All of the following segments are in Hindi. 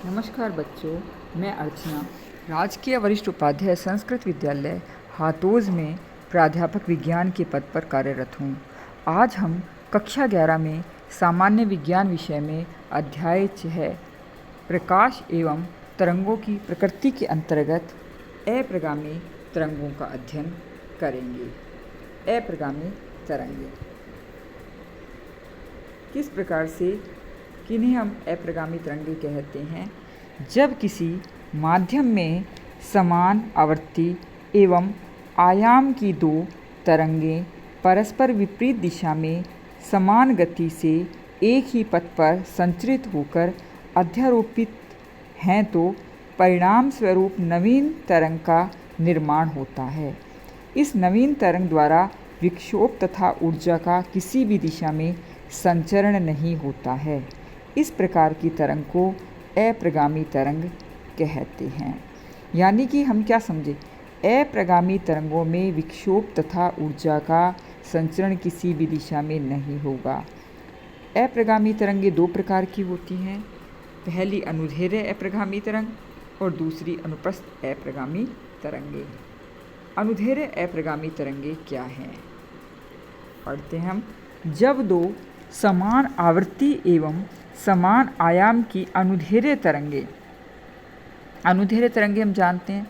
नमस्कार बच्चों, मैं अर्चना राजकीय वरिष्ठ उपाध्याय संस्कृत विद्यालय हातोज में प्राध्यापक विज्ञान के पद पर कार्यरत हूँ। आज हम कक्षा 11 में सामान्य विज्ञान विषय में अध्याय 6 प्रकाश एवं तरंगों की प्रकृति के अंतर्गत अप्रगामी तरंगों का अध्ययन करेंगे। अप्रगामी तरंगें किस प्रकार से किन्हें हम अप्रगामी तरंगें कहते हैं? जब किसी माध्यम में समान आवृत्ति एवं आयाम की दो तरंगें परस्पर विपरीत दिशा में समान गति से एक ही पथ पर संचरित होकर अध्यारोपित हैं तो परिणाम स्वरूप नवीन तरंग का निर्माण होता है। इस नवीन तरंग द्वारा विक्षोभ तथा ऊर्जा का किसी भी दिशा में संचरण नहीं होता है। इस प्रकार की तरंग को अप्रगामी तरंग कहते हैं। यानी कि हम क्या समझे? अप्रगामी तरंगों में विक्षोभ तथा ऊर्जा का संचरण किसी भी दिशा में नहीं होगा। अप्रगामी तरंगें दो प्रकार की होती हैं। पहली अनुदैर्ध्य अप्रगामी तरंग और दूसरी अनुप्रस्थ अप्रगामी तरंगें। अनुदैर्ध्य अप्रगामी तरंगें क्या हैं? पढ़ते हैं हम। जब दो समान आवृत्ति एवं समान आयाम की अनुदैर्ध्य तरंगें हम जानते हैं,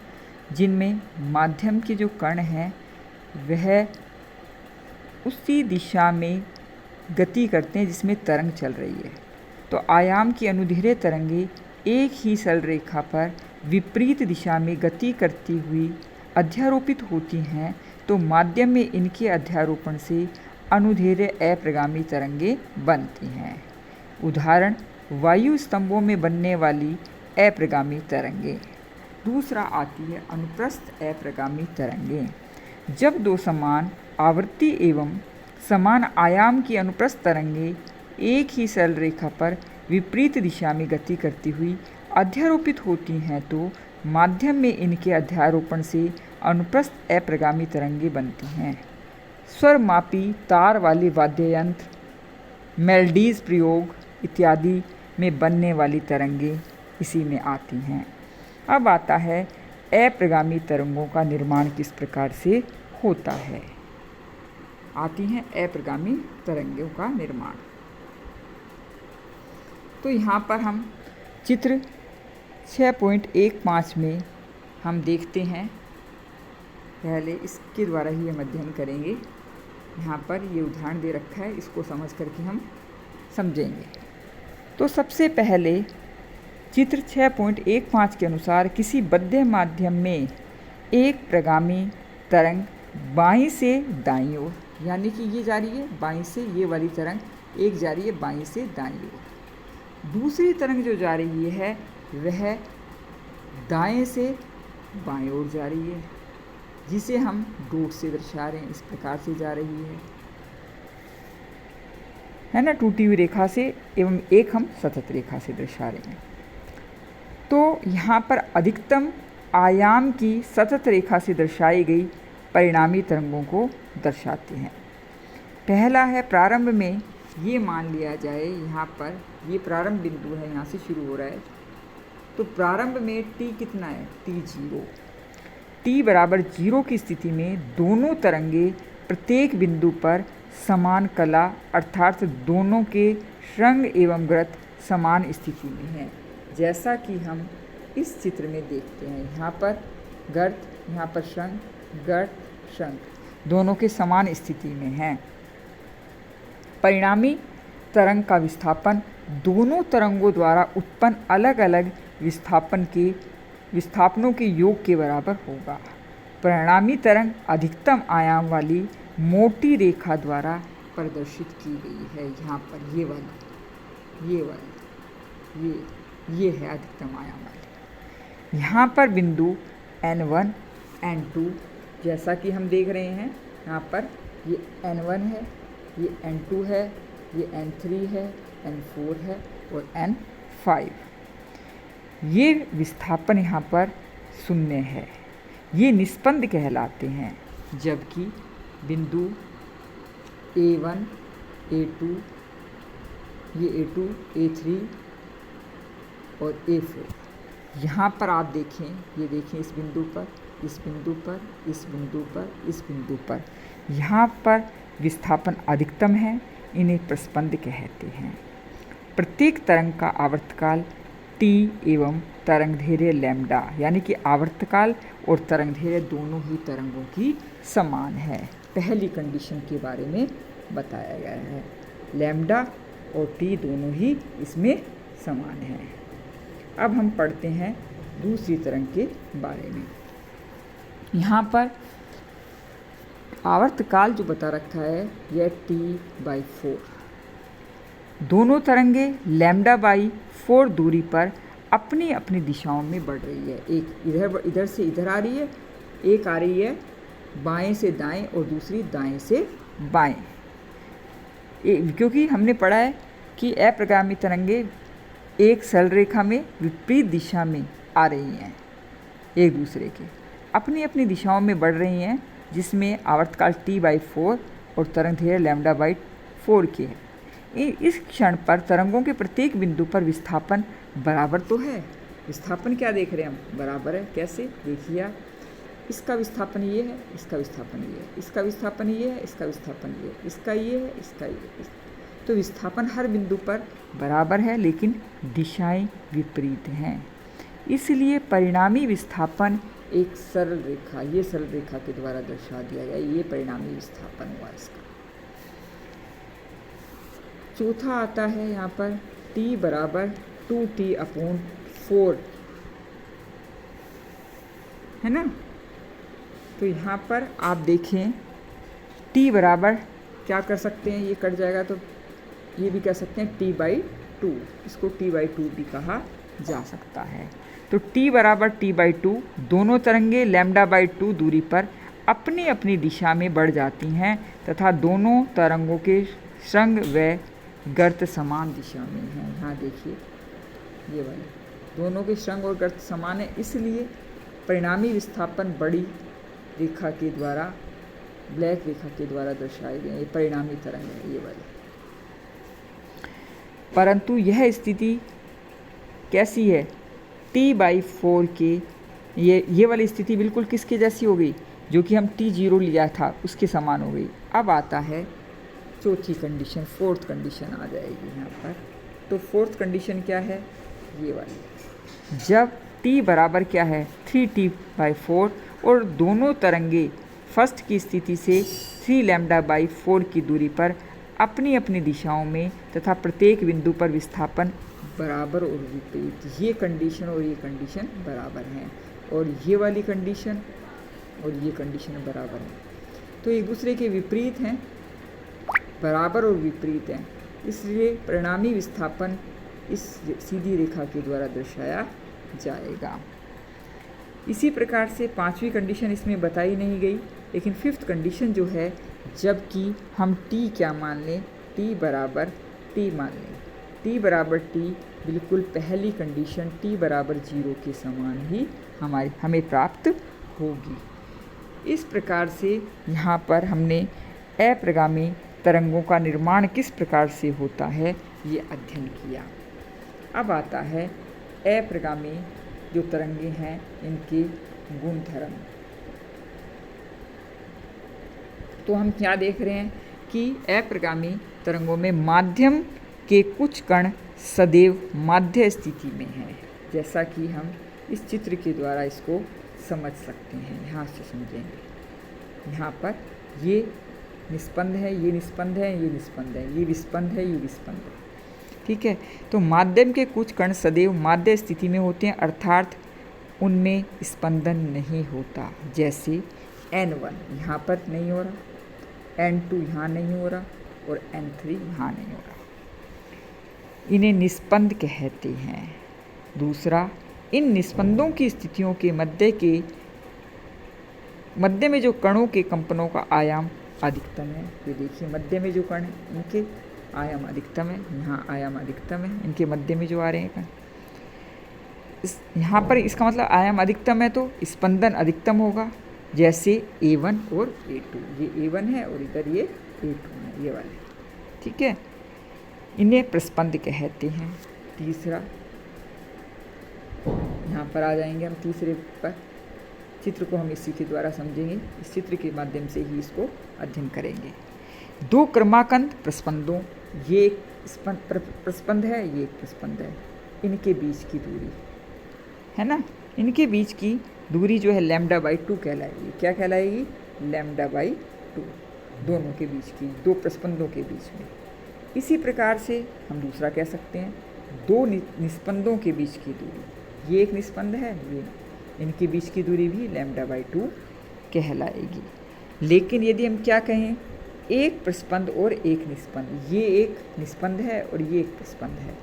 जिनमें माध्यम के जो कण हैं वह उसी दिशा में गति करते हैं जिसमें तरंग चल रही है। तो आयाम की अनुदैर्ध्य तरंगें एक ही सरल रेखा पर विपरीत दिशा में गति करती हुई अध्यारोपित होती हैं, तो माध्यम में इनके अध्यारोपण से अनुदैर्ध्य अप्रगामी तरंगें बनती हैं। उदाहरण वायु स्तंभों में बनने वाली अप्रगामी तरंगें। दूसरा आती है अनुप्रस्थ अप्रगामी तरंगें। जब दो समान आवृत्ति एवं समान आयाम की अनुप्रस्थ तरंगें एक ही सरल रेखा पर विपरीत दिशा में गति करती हुई अध्यारोपित होती हैं, तो माध्यम में इनके अध्यारोपण से अनुप्रस्थ अप्रगामी तरंगें बनती हैं। स्वरमापी तार वाले वाद्य यंत्र, मेलोडीज प्रयोग इत्यादि में बनने वाली तरंगें इसी में आती हैं। अब आता है अप्रगामी तरंगों का निर्माण किस प्रकार से होता है। आती हैं अप्रगामी तरंगों का निर्माण। तो यहाँ पर हम चित्र 6.15 में हम देखते हैं। पहले इसके द्वारा ही हम अध्ययन करेंगे। यहाँ पर ये उदाहरण दे रखा है, इसको समझ करके हम समझेंगे। तो सबसे पहले चित्र 6.15 के अनुसार किसी बद्ध माध्यम में एक प्रगामी तरंग बाईं से दाईं ओर, यानी कि ये जा रही है बाईं से, ये वाली तरंग एक जा रही है बाईं से दाईं ओर। दूसरी तरंग जो जा रही है वह दाएं से बाएं ओर जा रही है, जिसे हम डॉट से दर्शा रहे हैं। इस प्रकार से जा रही है ना, टूटी हुई रेखा से, एवं एक हम सतत रेखा से दर्शा रहे हैं। तो यहाँ पर अधिकतम आयाम की सतत रेखा से दर्शाई गई परिणामी तरंगों को दर्शाते हैं। पहला है प्रारंभ में ये मान लिया जाए, यहाँ पर ये प्रारंभ बिंदु है, यहाँ से शुरू हो रहा है। तो प्रारंभ में t कितना है? t बराबर 0 की स्थिति में दोनों तरंगे प्रत्येक बिंदु पर समान कला अर्थात दोनों के श्रृंग एवं गर्त समान स्थिति में हैं। जैसा कि हम इस चित्र में देखते हैं, यहाँ पर गर्त, यहाँ पर श्रृंग, गर्त, श्रृंग दोनों के समान स्थिति में हैं। परिणामी तरंग का विस्थापन दोनों तरंगों द्वारा उत्पन्न अलग अलग विस्थापनों के योग के बराबर होगा। परिणामी तरंग अधिकतम आयाम वाली मोटी रेखा द्वारा प्रदर्शित की गई है। यहाँ पर ये है अधिकतम आयाम वाली। यहाँ पर बिंदु N1, N2 जैसा कि हम देख रहे हैं, यहाँ पर ये N1 है, ये N2 है, ये N3 है, N4 है और N5। ये विस्थापन यहाँ पर शून्य है, ये निस्पंद कहलाते हैं। जबकि बिंदु A1, A2, ये A2, A3, और A4। यहाँ पर आप देखें, ये देखें इस बिंदु पर, इस बिंदु पर, इस बिंदु पर, इस बिंदु पर, यहाँ पर विस्थापन अधिकतम है, इन्हें प्रस्पंद कहते हैं। प्रत्येक तरंग का आवर्तकाल t एवं तरंगदैर्घ्य लैम्डा, यानी कि आवर्तकाल और तरंगदैर्घ्य दोनों ही तरंगों की समान है। पहली कंडीशन के बारे में बताया गया है, लैम्डा और t दोनों ही इसमें समान है। अब हम पढ़ते हैं दूसरी तरंग के बारे में। यहाँ पर आवर्तकाल जो बता रखा है यह t/4। दोनों तरंगे λ/4 दूरी पर अपनी अपनी दिशाओं में बढ़ रही है। एक इधर से इधर आ रही है, एक आ रही है बाएं से दाएं और दूसरी दाएं से बाएं। क्योंकि हमने पढ़ा है कि अप्रगामी तरंगे एक सरल रेखा में विपरीत दिशा में आ रही हैं, एक दूसरे के अपनी अपनी दिशाओं में बढ़ रही हैं, जिसमें आवर्तकाल t/4 और तरंगदैर्घ्य λ/4 के है। इस क्षण पर तरंगों के प्रत्येक बिंदु पर विस्थापन बराबर तो है। विस्थापन क्या देख रहे हैं हम, बराबर है। कैसे, देखिए आप, इसका विस्थापन ये है, इसका विस्थापन ये है, इसका विस्थापन ये है, इसका विस्थापन ये है, इसका ये है, इसका ये है। तो विस्थापन हर बिंदु पर बराबर है, लेकिन दिशाएं विपरीत हैं। इसलिए परिणामी विस्थापन एक सरल रेखा, ये सरल रेखा के द्वारा दर्शा दिया गया, ये परिणामी विस्थापन हुआ इसका। चौथा आता है यहाँ पर t बराबर 2t/4, है ना। तो यहाँ पर आप देखें t बराबर क्या कर सकते हैं, ये कट जाएगा तो ये भी कह सकते हैं t/2, इसको t/2 भी कहा जा सकता है। तो t बराबर t/2, दोनों तरंगे λ/2 दूरी पर अपनी अपनी दिशा में बढ़ जाती हैं तथा दोनों तरंगों के श्रृंग व गर्त समान दिशा में हैं। यहाँ देखिए ये वाले दोनों के श्रृंग और गर्त समान है, इसलिए परिणामी विस्थापन बड़ी रेखा के द्वारा, ब्लैक रेखा के द्वारा दर्शाए गए। ये परिणामी तरंग है ये वाली। परंतु यह स्थिति कैसी है, t/4 के ये वाली स्थिति बिल्कुल किसके जैसी हो गई, जो कि हम t0 लिया था उसके समान हो गई। अब आता है चौथी कंडीशन, फोर्थ कंडीशन आ जाएगी यहाँ पर। तो फोर्थ कंडीशन क्या है, ये वाली, जब t बराबर क्या है 3t/4 और दोनों तरंगे फर्स्ट की स्थिति से 3λ/4 की दूरी पर अपनी अपनी दिशाओं में तथा प्रत्येक बिंदु पर विस्थापन बराबर और विपरीत, ये कंडीशन और ये कंडीशन बराबर हैं, और ये वाली कंडीशन और ये कंडीशन बराबर हैं। तो एक दूसरे के विपरीत हैं, बराबर और विपरीत हैं, इसलिए परिणामी विस्थापन इस सीधी रेखा के द्वारा दर्शाया जाएगा। इसी प्रकार से पांचवी कंडीशन इसमें बताई नहीं गई, लेकिन फिफ्थ कंडीशन जो है, जबकि हम t क्या मान लें, t बराबर t मान लें, t बराबर t बिल्कुल पहली कंडीशन t बराबर 0 के समान ही हमें प्राप्त होगी। इस प्रकार से यहाँ पर हमने अप्रगामी तरंगों का निर्माण किस प्रकार से होता है ये अध्ययन किया। अब आता है अप्रगामी जो तरंगे हैं इनके गुणधर्म। तो हम क्या देख रहे हैं कि अप्रगामी तरंगों में माध्यम के कुछ कण सदैव माध्य स्थिति में हैं, जैसा कि हम इस चित्र के द्वारा इसको समझ सकते हैं। यहाँ से समझेंगे, यहाँ पर ये निस्पंद है, ये निस्पंद है, ये निस्पंद है, ये विस्पंद है, ये विस्पंद है, ठीक है। तो माध्यम के कुछ कण सदैव माध्य स्थिति में होते हैं, अर्थात उनमें स्पंदन नहीं होता। जैसे N1 यहाँ पर नहीं हो रहा, N2 यहाँ नहीं हो रहा और N3 यहाँ नहीं हो रहा, इन्हें निस्पंद कहते हैं। दूसरा, इन निस्पंदों की स्थितियों के मध्य में जो कणों के कंपनों का आयाम अधिकतम है। ये देखिए मध्य में जो कण हैं इनके आयाम अधिकतम है, यहाँ आयाम अधिकतम है, इनके मध्य में जो आ रहे हैं कण, यहाँ पर इसका मतलब आयाम अधिकतम है तो स्पंदन अधिकतम होगा। जैसे A1 और A2, ये A1 है और इधर ये A2 है, ये वाले, ठीक है। इन्हें प्रस्पंद कहते हैं। तीसरा, यहाँ पर आ जाएंगे हम तीसरे पर। चित्र को हम इसी के द्वारा समझेंगे, इस चित्र के माध्यम से ही इसको अध्ययन करेंगे। दो क्रमांकन प्रस्पंदों, ये एक प्रस्पंद है, ये एक प्रस्पंद है, इनके बीच की दूरी है ना, इनके बीच की दूरी जो है λ/2 कहलाएगी। क्या कहलाएगी? λ/2, दोनों के बीच की, दो प्रस्पंदों के बीच में। इसी प्रकार से हम दूसरा कह सकते हैं, दो निस्पंदों के बीच की दूरी, ये एक निस्पंद है, ये, इनके बीच की दूरी भी λ/2 कहलाएगी। लेकिन यदि हम क्या कहें, एक प्रस्पंद और एक निस्पंद, ये एक निस्पंद है और ये एक प्रस्पंद है,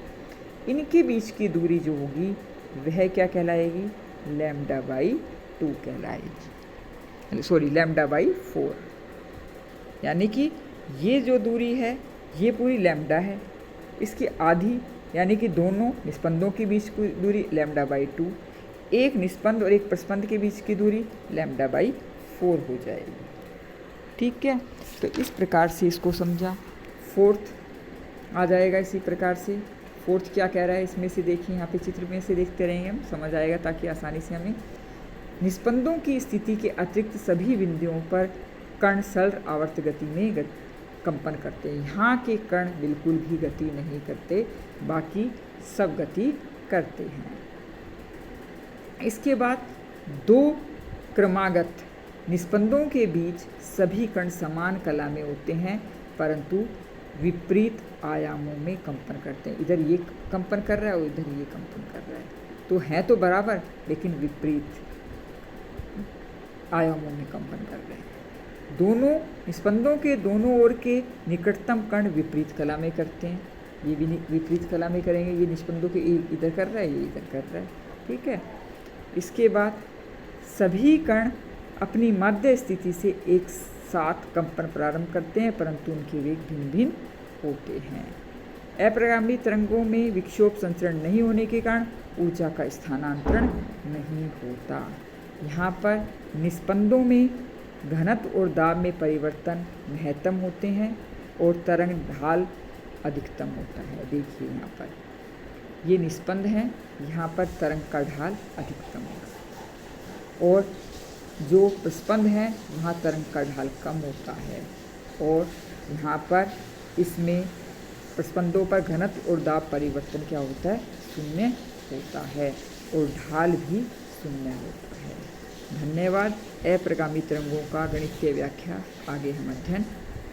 इनके बीच की दूरी जो होगी वह क्या कहलाएगी? λ/2 कहलाएगी, सॉरी λ/4। यानी कि ये जो दूरी है ये पूरी लैम्डा है, इसकी आधी यानी कि दोनों निस्पंदों के बीच की दूरी λ/2, एक निस्पंद और एक प्रस्पंद के बीच की दूरी λ/4 हो जाएगी। ठीक है, तो इस प्रकार से इसको समझा। फोर्थ आ जाएगा इसी प्रकार से। फोर्थ क्या कह रहा है इसमें से देखिए, यहाँ पे चित्र में से देखते रहेंगे हम, समझ आएगा ताकि आसानी से हमें। निस्पंदों की स्थिति के अतिरिक्त सभी बिंदुओं पर कण सरल आवर्त गति में कंपन करते हैं। यहाँ के कण बिल्कुल भी गति नहीं करते, बाकी सब गति करते हैं। इसके बाद दो क्रमागत निस्पंदों के बीच सभी कण समान कला में होते हैं, परंतु विपरीत आयामों में कंपन करते हैं। इधर ये कंपन कर रहा है और इधर ये कंपन कर रहा है, तो हैं तो बराबर लेकिन विपरीत आयामों में कंपन कर रहे हैं। दोनों निस्पंदों के दोनों ओर के निकटतम कण विपरीत कला में करते हैं, ये भी विपरीत कला में करेंगे। ये निस्पंदों के इधर कर रहा है, ये इधर कर रहा है। ठीक है, इसके बाद सभी कण अपनी मध्य स्थिति से एक साथ कंपन प्रारंभ करते हैं, परंतु उनके वेग भिन्न भिन्न होते हैं। अप्रगामी तरंगों में विक्षोभ संचरण नहीं होने के कारण ऊर्जा का स्थानांतरण नहीं होता। यहाँ पर निस्पंदों में घनत्व और दाब में परिवर्तन महत्तम होते हैं और तरंग ढाल अधिकतम होता है। देखिए यहाँ पर ये निस्पंद हैं, यहाँ पर तरंग का ढाल अधिकतम होगा, और जो प्रस्पंद हैं वहाँ तरंग का ढाल कम होता है, और यहाँ पर इसमें प्रस्पंदों पर घनत्व और दाब परिवर्तन क्या होता है? शून्य होता है, और ढाल भी शून्य होता है। धन्यवाद। अप्रगामी तरंगों का गणितीय व्याख्या आगे हम अध्ययन